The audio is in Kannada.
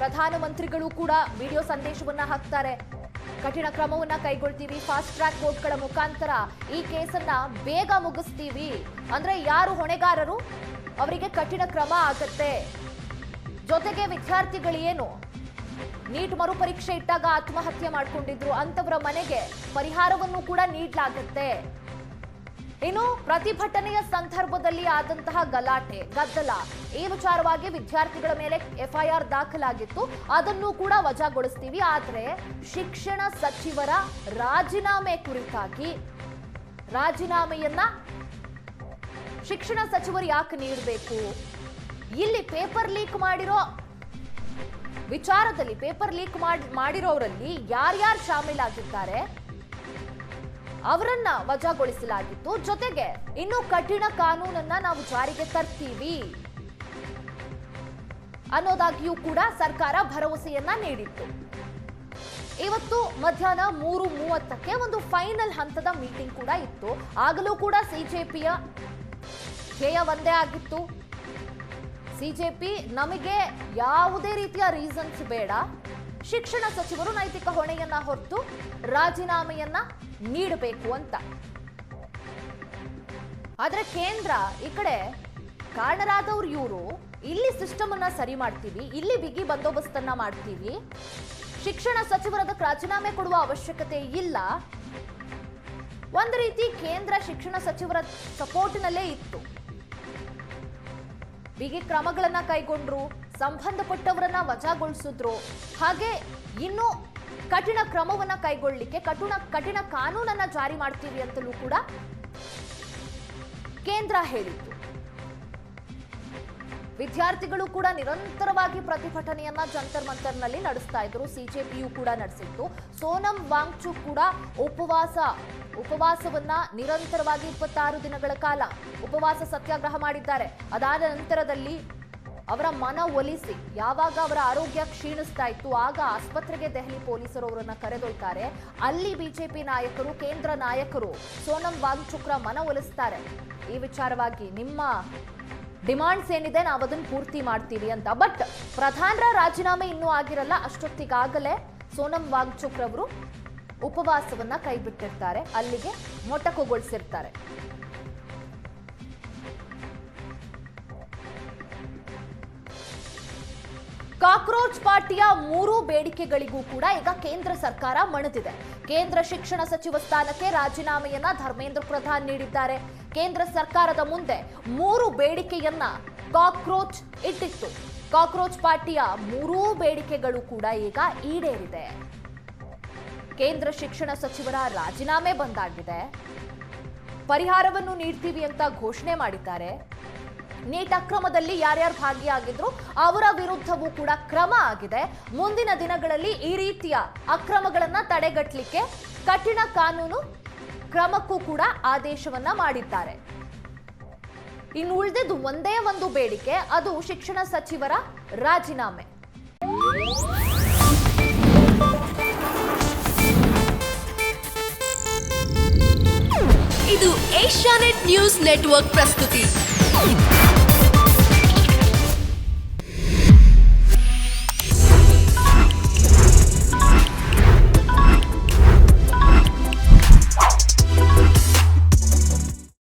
ಪ್ರಧಾನಮಂತ್ರಿಗಳು ಕೂಡ ವಿಡಿಯೋ ಸಂದೇಶವನ್ನ ಹಾಕ್ತಾರೆ. ಕಠಿಣ ಕ್ರಮವನ್ನ ಕೈಗೊಳ್ತೀವಿ, ಫಾಸ್ಟ್ ಟ್ರ್ಯಾಕ್ ಕೋರ್ಟ್ಗಳ ಮುಖಾಂತರ ಈ ಕೇಸನ್ನ ಬೇಗ ಮುಗಿಸ್ತೀವಿ. ಅಂದ್ರೆ ಯಾರು ಹೊಣೆಗಾರರು ಅವರಿಗೆ ಕಠಿಣ ಕ್ರಮ ಆಗತ್ತೆ. ಜೊತೆಗೆ ವಿದ್ಯಾರ್ಥಿಗಳೇನು ನೀಟ್ ಮರುಪರೀಕ್ಷೆ ಇಟ್ಟಾಗ ಆತ್ಮಹತ್ಯೆ ಮಾಡಿಕೊಂಡಿದ್ರು ಅಂತವರ ಮನೆಗೆ ಪರಿಹಾರವನ್ನು ಕೂಡ ನೀಡಲಾಗುತ್ತೆ. ಇನ್ನು ಪ್ರತಿಭಟನೆಯ ಸಂದರ್ಭದಲ್ಲಿ ಆದಂತಹ ಗಲಾಟೆ ಗದ್ದಲ ಈ ವಿಚಾರವಾಗಿ ವಿದ್ಯಾರ್ಥಿಗಳ ಮೇಲೆ ಎಫ್ಐಆರ್ ದಾಖಲಾಗಿತ್ತು, ಅದನ್ನು ಕೂಡ ವಜಾಗೊಳಿಸ್ತೀವಿ. ಆದ್ರೆ ಶಿಕ್ಷಣ ಸಚಿವರ ರಾಜೀನಾಮೆ ಕುರಿತಾಗಿ ರಾಜೀನಾಮೆಯನ್ನ ಶಿಕ್ಷಣ ಸಚಿವರು ಯಾಕೆ ನೀಡಬೇಕು? ಇಲ್ಲಿ ಪೇಪರ್ ಲೀಕ್ ಮಾಡಿರೋ ವಿಚಾರದಲ್ಲಿ ಪೇಪರ್ ಲೀಕ್ ಮಾಡಿರೋರಲ್ಲಿ ಯಾರ್ಯಾರು ಶಾಮೀಲಾಗಿದ್ದಾರೆ ಅವರನ್ನ ವಜಾಗೊಳಿಸಲಾಗಿತ್ತು. ಜೊತೆಗೆ ಇನ್ನು ಕಠಿಣ ಕಾನೂನನ್ನ ನಾವು ಜಾರಿಗೆ ತರ್ತೀವಿ ಅನ್ನೋದಾಗಿಯೂ ಕೂಡ ಸರ್ಕಾರ ಭರವಸೆಯನ್ನ ನೀಡಿತ್ತು. ಇವತ್ತು ಮಧ್ಯಾಹ್ನ 3:30ಕ್ಕೆ ಒಂದು ಫೈನಲ್ ಹಂತದ ಮೀಟಿಂಗ್ ಕೂಡ ಇತ್ತು. ಆಗಲೂ ಕೂಡ ಸಿಜೆಪಿಯ ಧ್ಯೇಯ ಒಂದೇ ಆಗಿತ್ತು. ಸಿಜೆಪಿ ನಮಗೆ ಯಾವುದೇ ರೀತಿಯ ರೀಸನ್ಸ್ ಬೇಡ, ಶಿಕ್ಷಣ ಸಚಿವರು ನೈತಿಕ ಹೊಣೆಯನ್ನ ಹೊತ್ತು ರಾಜೀನಾಮೆಯನ್ನ ನೀಡಬೇಕು ಅಂತ. ಆದ್ರೆ ಕೇಂದ್ರ ಈ ಕಡೆ ಕಾರಣರಾದವ್ರು ಇವರು ಇಲ್ಲಿ ಸಿಸ್ಟಮ್ ಅನ್ನ ಸರಿ ಮಾಡ್ತೀವಿ, ಇಲ್ಲಿ ಬಿಗಿ ಬಂದೋಬಸ್ತನ್ನ ಮಾಡ್ತೀವಿ, ಶಿಕ್ಷಣ ಸಚಿವರದಕ್ಕೆ ರಾಜೀನಾಮೆ ಕೊಡುವ ಅವಶ್ಯಕತೆ ಇಲ್ಲ. ಒಂದು ರೀತಿ ಕೇಂದ್ರ ಶಿಕ್ಷಣ ಸಚಿವರ ಸಪೋರ್ಟ್ನಲ್ಲೇ ಇತ್ತು. ಬಿಗಿ ಕ್ರಮಗಳನ್ನ ಕೈಗೊಂಡ್ರು, ಸಂಬಂಧಪಟ್ಟವರನ್ನ ವಜಾಗೊಳಿಸಿದ್ರು, ಹಾಗೆ ಇನ್ನು ಕಠಿಣ ಕ್ರಮವನ್ನ ಕೈಗೊಳ್ಳಲಿಕ್ಕೆ ಕಠಿಣ ಕಾನೂನನ್ನ ಜಾರಿ ಮಾಡ್ತೀವಿ ಅಂತಲೂ ಕೂಡ ಕೇಂದ್ರ ಹೇಳಿತ್ತು. ವಿದ್ಯಾರ್ಥಿಗಳು ಕೂಡ ನಿರಂತರವಾಗಿ ಪ್ರತಿಭಟನೆಯನ್ನ ಜಂತರ್ ಮಂತರ್ನಲ್ಲಿ ನಡೆಸ್ತಾ ಇದ್ರು, ಸಿಜೆಪಿಯು ಕೂಡ ನಡೆಸಿತ್ತು. ಸೋನಂ ವಾಂಗ್ಚುಕ್ ಕೂಡ ಉಪವಾಸವನ್ನ ನಿರಂತರವಾಗಿ 26 ದಿನಗಳ ಕಾಲ ಉಪವಾಸ ಸತ್ಯಾಗ್ರಹ ಮಾಡಿದ್ದಾರೆ. ಅದಾದ ನಂತರದಲ್ಲಿ ಅವರ ಮನ ಒಲಿಸಿ ಯಾವಾಗ ಅವರ ಆರೋಗ್ಯ ಕ್ಷೀಣಿಸ್ತಾ ಇತ್ತು ಆಗ ಆಸ್ಪತ್ರೆಗೆ ದೆಹಲಿ ಪೊಲೀಸರು ಅವರನ್ನ ಕರೆದೊಯ್ತಾರೆ. ಅಲ್ಲಿ ಬಿಜೆಪಿ ನಾಯಕರು, ಕೇಂದ್ರ ನಾಯಕರು ಸೋನಂ ವಾಂಗ್ಚುಕ್ರ ಮನ ಒಲಿಸ್ತಾರೆ. ಈ ವಿಚಾರವಾಗಿ ನಿಮ್ಮ ಡಿಮಾಂಡ್ಸ್ ಏನಿದೆ ನಾವು ಅದನ್ನು ಪೂರ್ತಿ ಮಾಡ್ತೀವಿ ಅಂತ. ಬಟ್ ಪ್ರಧಾನರ ರಾಜೀನಾಮೆ ಇನ್ನೂ ಆಗಿರಲ್ಲ, ಅಷ್ಟೊತ್ತಿಗಾಗಲೇ ಸೋನಂ ವಾಂಗ್ಚುಕ್ ರವರು ಉಪವಾಸವನ್ನ ಕೈಬಿಟ್ಟಿರ್ತಾರೆ, ಅಲ್ಲಿಗೆ ಮೊಟಕುಗೊಳಿಸಿರ್ತಾರೆ. ಕಾಕ್ರೋಚ್ ಪಾರ್ಟಿಯ 3 ಬೇಡಿಕೆಗಳಿಗೂ ಕೂಡ ಈಗ ಕೇಂದ್ರ ಸರ್ಕಾರ ಮಣಿದಿದೆ. ಕೇಂದ್ರ ಶಿಕ್ಷಣ ಸಚಿವ ಸ್ಥಾನಕ್ಕೆ ರಾಜೀನಾಮೆಯನ್ನ ಧರ್ಮೇಂದ್ರ ಪ್ರಧಾನ್ ನೀಡಿದ್ದಾರೆ. ಕೇಂದ್ರ ಸರ್ಕಾರದ ಮುಂದೆ 3 ಬೇಡಿಕೆಯನ್ನ ಕಾಕ್ರೋಚ್ ಇಟ್ಟಿತ್ತು. ಕಾಕ್ರೋಚ್ ಪಾರ್ಟಿಯ 3 ಬೇಡಿಕೆಗಳು ಕೂಡ ಈಗ ಈಡೇರಿದೆ. ಕೇಂದ್ರ ಶಿಕ್ಷಣ ಸಚಿವರ ರಾಜೀನಾಮೆ ಬಂದಾಗಿದೆ, ಪರಿಹಾರವನ್ನು ನೀಡ್ತೀವಿ ಅಂತ ಘೋಷಣೆ ಮಾಡಿದ್ದಾರೆ. ನೀಟ್ ಅಕ್ರಮದಲ್ಲಿ ಯಾರ್ಯಾರು ಭಾಗಿಯಾಗಿದ್ರು ಅವರ ವಿರುದ್ಧವೂ ಕೂಡ ಕ್ರಮ ಆಗಿದೆ. ಮುಂದಿನ ದಿನಗಳಲ್ಲಿ ಈ ರೀತಿಯ ಅಕ್ರಮಗಳನ್ನ ತಡೆಗಟ್ಟಲಿಕ್ಕೆ ಕಠಿಣ ಕಾನೂನು ಕ್ರಮಕ್ಕೂ ಕೂಡ ಆದೇಶವನ್ನ ಮಾಡಿದ್ದಾರೆ. ಇನ್ನು ಉಳಿದಿದ್ದು ಒಂದೇ ಒಂದು ಬೇಡಿಕೆ, ಅದು ಶಿಕ್ಷಣ ಸಚಿವರ ರಾಜೀನಾಮೆ. ಇದು ಏಷ್ಯಾನೆಟ್ ನ್ಯೂಸ್ ನೆಟ್ವರ್ಕ್ ಪ್ರಸ್ತುತಿ.